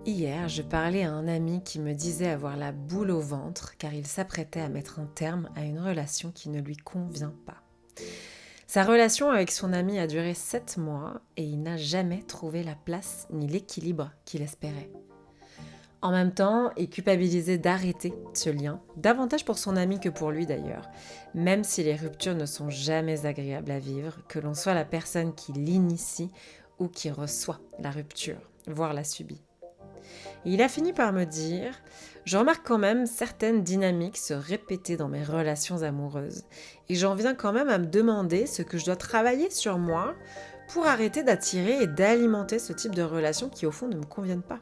Hier, je parlais à un ami qui me disait avoir la boule au ventre car il s'apprêtait à mettre un terme à une relation qui ne lui convient pas. Sa relation avec son ami a duré 7 mois et il n'a jamais trouvé la place ni l'équilibre qu'il espérait. En même temps, il culpabilisait d'arrêter ce lien, davantage pour son ami que pour lui d'ailleurs, même si les ruptures ne sont jamais agréables à vivre, que l'on soit la personne qui l'initie ou qui reçoit la rupture, voire la subit. Et il a fini par me dire: je remarque quand même certaines dynamiques se répéter dans mes relations amoureuses. Et j'en viens quand même à me demander ce que je dois travailler sur moi pour arrêter d'attirer et d'alimenter ce type de relations qui au fond ne me conviennent pas.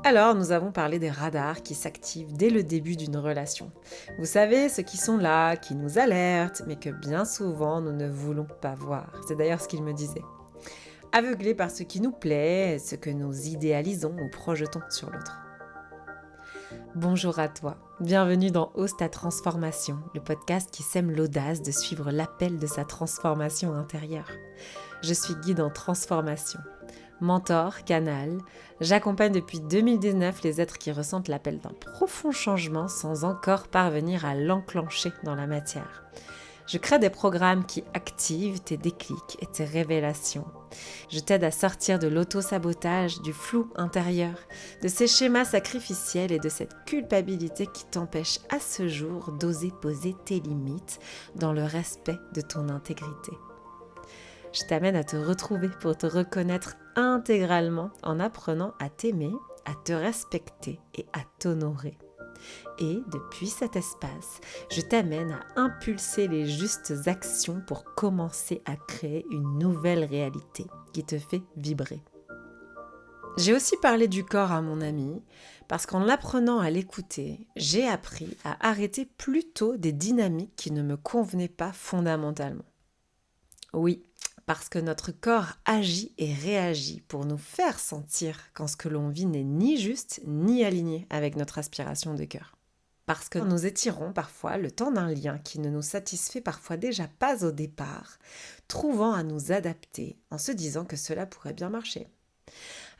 Alors nous avons parlé des radars qui s'activent dès le début d'une relation. Vous savez, ceux qui sont là, qui nous alertent, mais que bien souvent nous ne voulons pas voir. C'est d'ailleurs ce qu'il me disait. Aveuglés par ce qui nous plaît, ce que nous idéalisons ou projetons sur l'autre. Bonjour à toi, bienvenue dans Ose ta transformation, le podcast qui sème l'audace de suivre l'appel de sa transformation intérieure. Je suis guide en transformation, mentor, canal, j'accompagne depuis 2019 les êtres qui ressentent l'appel d'un profond changement sans encore parvenir à l'enclencher dans la matière. Je crée des programmes qui activent tes déclics et tes révélations. Je t'aide à sortir de l'auto-sabotage, du flou intérieur, de ces schémas sacrificiels et de cette culpabilité qui t'empêche à ce jour d'oser poser tes limites dans le respect de ton intégrité. Je t'amène à te retrouver pour te reconnaître intégralement en apprenant à t'aimer, à te respecter et à t'honorer. Et depuis cet espace, je t'amène à impulser les justes actions pour commencer à créer une nouvelle réalité qui te fait vibrer. J'ai aussi parlé du corps à mon ami parce qu'en l'apprenant à l'écouter, j'ai appris à arrêter plutôt des dynamiques qui ne me convenaient pas fondamentalement. Oui, parce que notre corps agit et réagit pour nous faire sentir quand ce que l'on vit n'est ni juste ni aligné avec notre aspiration de cœur. Parce que nous étirons parfois le temps d'un lien qui ne nous satisfait parfois déjà pas au départ, trouvant à nous adapter en se disant que cela pourrait bien marcher.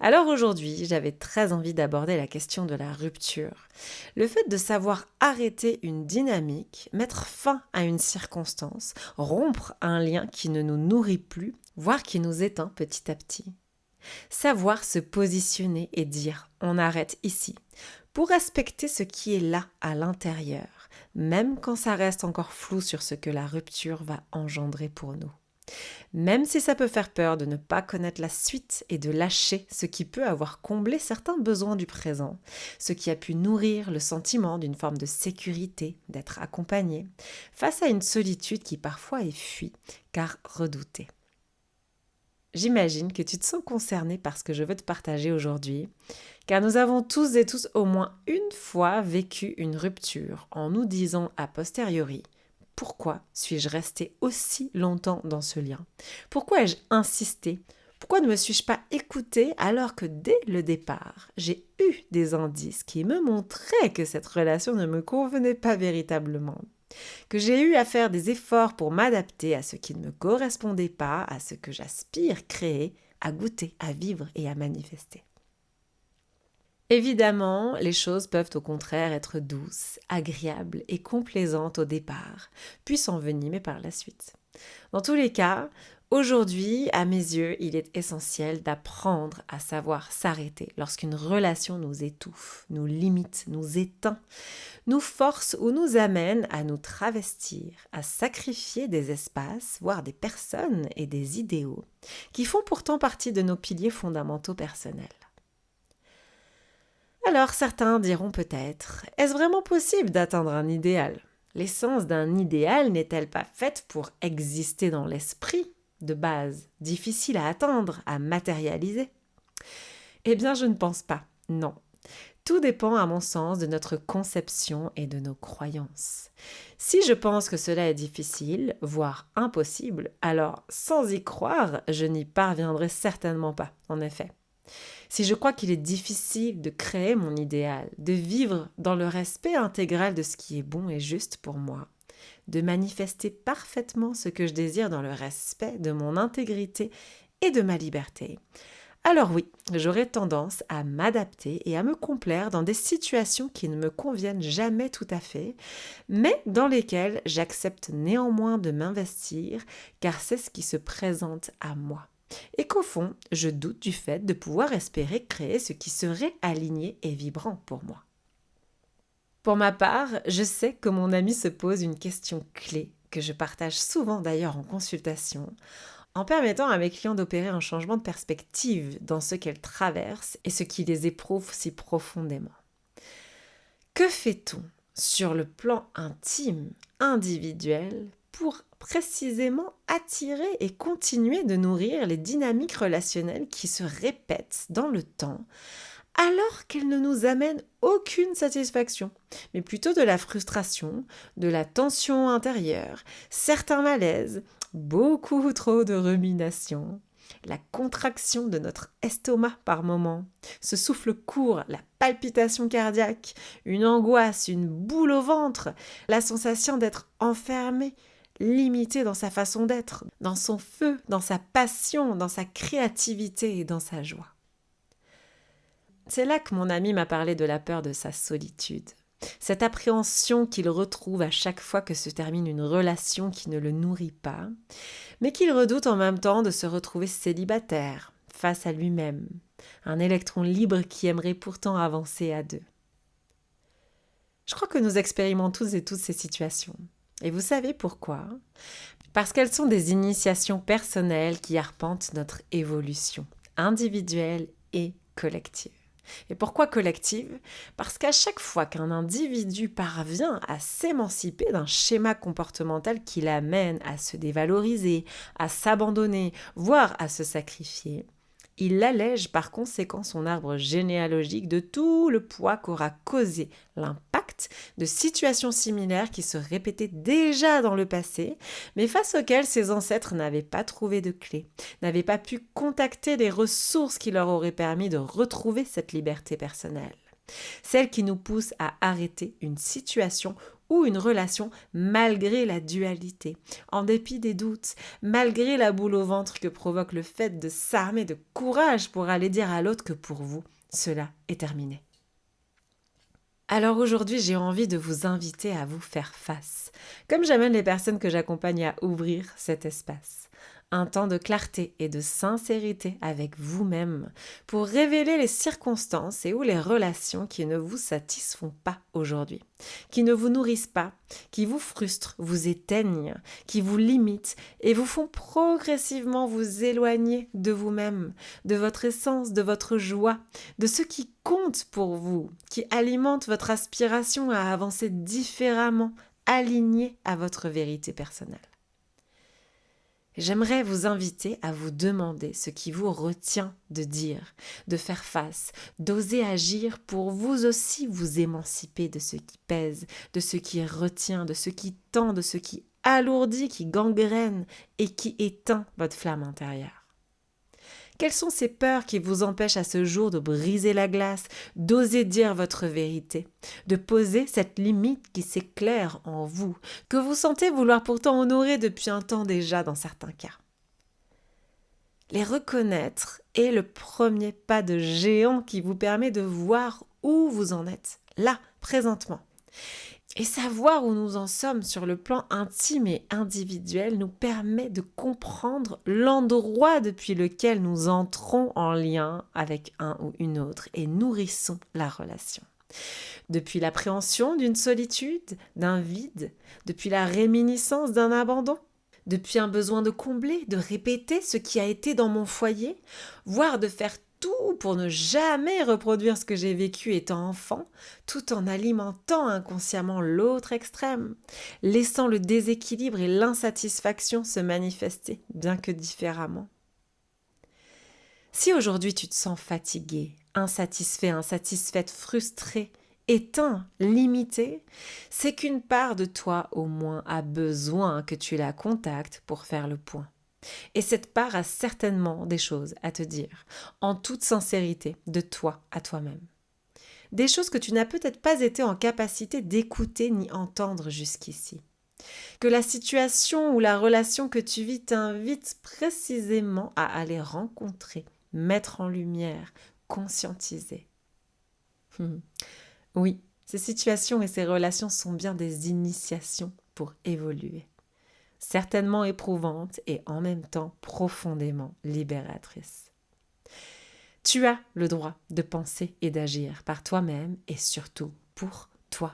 Alors aujourd'hui, j'avais très envie d'aborder la question de la rupture. Le fait de savoir arrêter une dynamique, mettre fin à une circonstance, rompre un lien qui ne nous nourrit plus, voire qui nous éteint petit à petit. Savoir se positionner et dire « on arrête ici » pour respecter ce qui est là à l'intérieur, même quand ça reste encore flou sur ce que la rupture va engendrer pour nous. Même si ça peut faire peur de ne pas connaître la suite et de lâcher ce qui peut avoir comblé certains besoins du présent, ce qui a pu nourrir le sentiment d'une forme de sécurité, d'être accompagné, face à une solitude qui parfois est fuie, car redoutée. J'imagine que tu te sens concerné par ce que je veux te partager aujourd'hui, car nous avons tous et tous au moins une fois vécu une rupture en nous disant a posteriori: pourquoi suis-je restée aussi longtemps dans ce lien? Pourquoi ai-je insisté? Pourquoi ne me suis-je pas écoutée alors que dès le départ, j'ai eu des indices qui me montraient que cette relation ne me convenait pas véritablement? Que j'ai eu à faire des efforts pour m'adapter à ce qui ne me correspondait pas, à ce que j'aspire créer, à goûter, à vivre et à manifester. Évidemment, les choses peuvent au contraire être douces, agréables et complaisantes au départ, puis s'envenimer par la suite. Dans tous les cas, aujourd'hui, à mes yeux, il est essentiel d'apprendre à savoir s'arrêter lorsqu'une relation nous étouffe, nous limite, nous éteint, nous force ou nous amène à nous travestir, à sacrifier des espaces, voire des personnes et des idéaux qui font pourtant partie de nos piliers fondamentaux personnels. Alors certains diront peut-être: est-ce vraiment possible d'atteindre un idéal? L'essence d'un idéal n'est-elle pas faite pour exister dans l'esprit, de base, difficile à atteindre, à matérialiser? Eh bien, je ne pense pas, non. Tout dépend, à mon sens, de notre conception et de nos croyances. Si je pense que cela est difficile, voire impossible, alors sans y croire, je n'y parviendrai certainement pas, en effet. Si je crois qu'il est difficile de créer mon idéal, de vivre dans le respect intégral de ce qui est bon et juste pour moi, de manifester parfaitement ce que je désire dans le respect de mon intégrité et de ma liberté, alors oui, j'aurais tendance à m'adapter et à me complaire dans des situations qui ne me conviennent jamais tout à fait, mais dans lesquelles j'accepte néanmoins de m'investir, car c'est ce qui se présente à moi. Et qu'au fond, je doute du fait de pouvoir espérer créer ce qui serait aligné et vibrant pour moi. Pour ma part, je sais que mon amie se pose une question clé, que je partage souvent d'ailleurs en consultation, en permettant à mes clients d'opérer un changement de perspective dans ce qu'elles traversent et ce qui les éprouve si profondément. Que fait-on sur le plan intime, individuel, pour précisément attirer et continuer de nourrir les dynamiques relationnelles qui se répètent dans le temps, alors qu'elles ne nous amènent aucune satisfaction, mais plutôt de la frustration, de la tension intérieure, certains malaises, beaucoup trop de rumination, la contraction de notre estomac par moments, ce souffle court, la palpitation cardiaque, une angoisse, une boule au ventre, la sensation d'être enfermé, limité dans sa façon d'être, dans son feu, dans sa passion, dans sa créativité et dans sa joie. C'est là que mon ami m'a parlé de la peur de sa solitude. Cette appréhension qu'il retrouve à chaque fois que se termine une relation qui ne le nourrit pas, mais qu'il redoute en même temps de se retrouver célibataire, face à lui-même, un électron libre qui aimerait pourtant avancer à deux. Je crois que nous expérimentons tous et toutes ces situations. Et vous savez pourquoi ? Parce qu'elles sont des initiations personnelles qui arpentent notre évolution, individuelle et collective. Et pourquoi collective ? Parce qu'à chaque fois qu'un individu parvient à s'émanciper d'un schéma comportemental qui l'amène à se dévaloriser, à s'abandonner, voire à se sacrifier, il allège par conséquent son arbre généalogique de tout le poids qu'aura causé l'impact de situations similaires qui se répétaient déjà dans le passé, mais face auxquelles ses ancêtres n'avaient pas trouvé de clé, n'avaient pas pu contacter les ressources qui leur auraient permis de retrouver cette liberté personnelle. Celle qui nous pousse à arrêter une situation ou une relation malgré la dualité, en dépit des doutes, malgré la boule au ventre que provoque le fait de s'armer de courage pour aller dire à l'autre que pour vous, cela est terminé. Alors aujourd'hui, j'ai envie de vous inviter à vous faire face, comme j'amène les personnes que j'accompagne à ouvrir cet espace. Un temps de clarté et de sincérité avec vous-même pour révéler les circonstances et ou les relations qui ne vous satisfont pas aujourd'hui, qui ne vous nourrissent pas, qui vous frustrent, vous éteignent, qui vous limitent et vous font progressivement vous éloigner de vous-même, de votre essence, de votre joie, de ce qui compte pour vous, qui alimente votre aspiration à avancer différemment, aligné à votre vérité personnelle. J'aimerais vous inviter à vous demander ce qui vous retient de dire, de faire face, d'oser agir pour vous aussi vous émanciper de ce qui pèse, de ce qui retient, de ce qui tend, de ce qui alourdit, qui gangrène et qui éteint votre flamme intérieure. Quelles sont ces peurs qui vous empêchent à ce jour de briser la glace, d'oser dire votre vérité, de poser cette limite qui s'éclaire en vous, que vous sentez vouloir pourtant honorer depuis un temps déjà dans certains cas ? Les reconnaître est le premier pas de géant qui vous permet de voir où vous en êtes, là, présentement. Et savoir où nous en sommes sur le plan intime et individuel nous permet de comprendre l'endroit depuis lequel nous entrons en lien avec un ou une autre et nourrissons la relation. Depuis l'appréhension d'une solitude, d'un vide, depuis la réminiscence d'un abandon, depuis un besoin de combler, de répéter ce qui a été dans mon foyer, voire de faire tout pour ne jamais reproduire ce que j'ai vécu étant enfant, tout en alimentant inconsciemment l'autre extrême, laissant le déséquilibre et l'insatisfaction se manifester, bien que différemment. Si aujourd'hui tu te sens fatigué, insatisfait, insatisfaite, frustré, éteint, limité, c'est qu'une part de toi au moins a besoin que tu la contactes pour faire le point. Et cette part a certainement des choses à te dire, en toute sincérité, de toi à toi-même. Des choses que tu n'as peut-être pas été en capacité d'écouter ni entendre jusqu'ici. Que la situation ou la relation que tu vis t'invite précisément à aller rencontrer, mettre en lumière, conscientiser. Oui, ces situations et ces relations sont bien des initiations pour évoluer. Certainement éprouvantes et en même temps profondément libératrices. Tu as le droit de penser et d'agir par toi-même et surtout pour toi.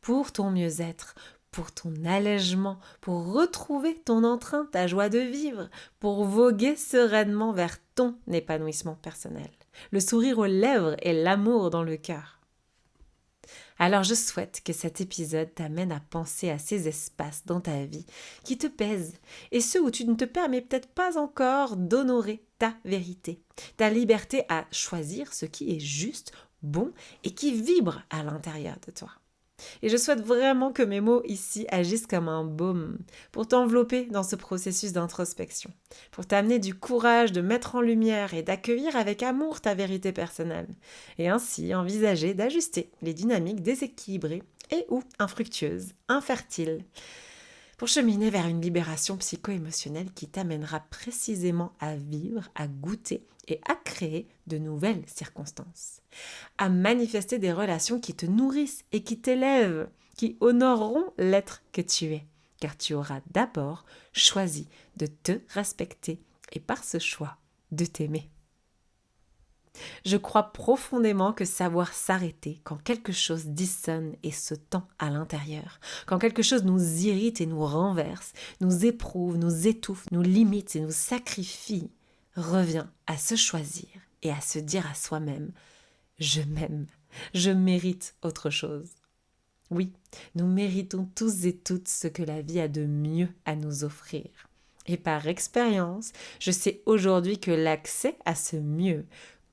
Pour ton mieux-être, pour ton allègement, pour retrouver ton entrain, ta joie de vivre, pour voguer sereinement vers ton épanouissement personnel. Le sourire aux lèvres et l'amour dans le cœur. Alors je souhaite que cet épisode t'amène à penser à ces espaces dans ta vie qui te pèsent et ceux où tu ne te permets peut-être pas encore d'honorer ta vérité, ta liberté à choisir ce qui est juste, bon et qui vibre à l'intérieur de toi. Et je souhaite vraiment que mes mots ici agissent comme un baume pour t'envelopper dans ce processus d'introspection, pour t'amener du courage de mettre en lumière et d'accueillir avec amour ta vérité personnelle, et ainsi envisager d'ajuster les dynamiques déséquilibrées et ou infructueuses, infertiles, pour cheminer vers une libération psycho-émotionnelle qui t'amènera précisément à vivre, à goûter et à créer de nouvelles circonstances, à manifester des relations qui te nourrissent et qui t'élèvent, qui honoreront l'être que tu es, car tu auras d'abord choisi de te respecter et par ce choix de t'aimer. Je crois profondément que savoir s'arrêter quand quelque chose dissonne et se tend à l'intérieur, quand quelque chose nous irrite et nous renverse, nous éprouve, nous étouffe, nous limite et nous sacrifie, revient à se choisir et à se dire à soi-même « je m'aime, je mérite autre chose ». Oui, nous méritons tous et toutes ce que la vie a de mieux à nous offrir. Et par expérience, je sais aujourd'hui que l'accès à ce mieux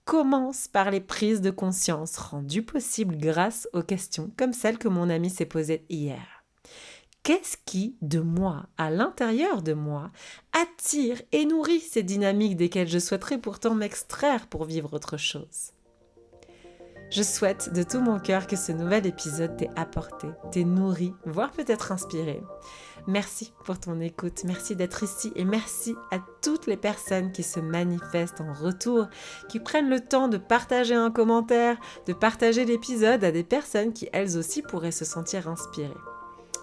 commence par les prises de conscience rendues possibles grâce aux questions comme celle que mon ami s'est posée hier. Qu'est-ce qui, de moi, à l'intérieur de moi, attire et nourrit ces dynamiques desquelles je souhaiterais pourtant m'extraire pour vivre autre chose ? Je souhaite de tout mon cœur que ce nouvel épisode t'ait apporté, t'ait nourri, voire peut-être inspiré. Merci pour ton écoute, merci d'être ici et merci à toutes les personnes qui se manifestent en retour, qui prennent le temps de partager un commentaire, de partager l'épisode à des personnes qui elles aussi pourraient se sentir inspirées.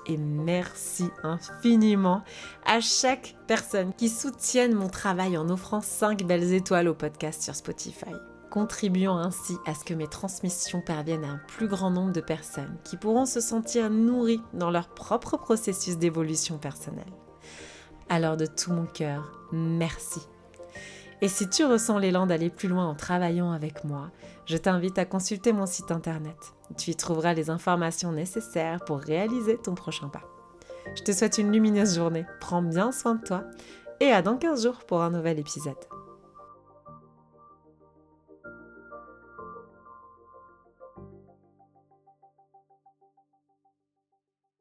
Et merci infiniment à chaque personne qui soutienne mon travail en offrant 5 belles étoiles au podcast sur Spotify, contribuant ainsi à ce que mes transmissions parviennent à un plus grand nombre de personnes qui pourront se sentir nourries dans leur propre processus d'évolution personnelle. Alors de tout mon cœur, merci. Et si tu ressens l'élan d'aller plus loin en travaillant avec moi, je t'invite à consulter mon site internet. Tu y trouveras les informations nécessaires pour réaliser ton prochain pas. Je te souhaite une lumineuse journée, prends bien soin de toi et à dans 15 jours pour un nouvel épisode.